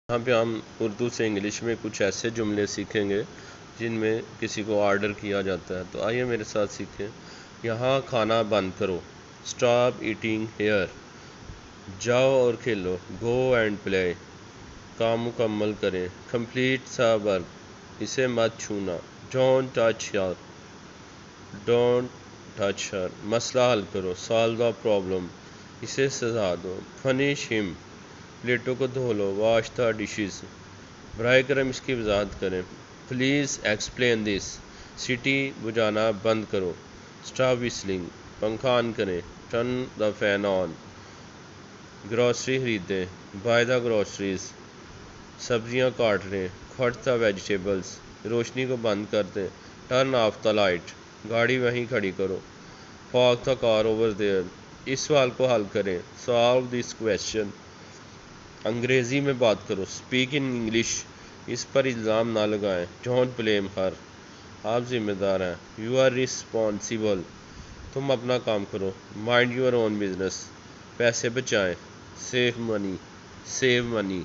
یہاں پہ ہم اردو سے انگلش میں کچھ ایسے جملے سیکھیں گے جن میں کسی کو آرڈر کیا جاتا ہے. تو آئیے میرے ساتھ سیکھیں. یہاں کھانا بند کرو. Stop eating here. جاؤ اور کھیلو. Go and play. کام مکمل کریں. کمپلیٹ سا ورک. اسے مت چھونا. Don't touch her. Don't touch her. مسئلہ حل کرو. Solve the problem. اسے سزا دو. فنش ہم. پلیٹوں کو دھو لو. Wash the dishes. براہ کرم اس کی وضاحت کریں. Please explain this. سٹی بجانا بند کرو. Stop whistling. پنکھا آن کریں. Turn the fan on. Grocery خریدیں. Buy the groceries. سبزیاں کاٹ لیں. Cut the vegetables. روشنی کو بند کر دیں. Turn off the light. گاڑی وہیں کھڑی کرو. Park the car over there. اس سوال کو حل کریں. Solve this question. انگریزی میں بات کرو. Speak in English. اس پر الزام نہ لگائیں. Don't blame her. آپ ذمہ دار ہیں. You are responsible. تم اپنا کام کرو. Mind your own business. پیسے بچائیں. سیو منی.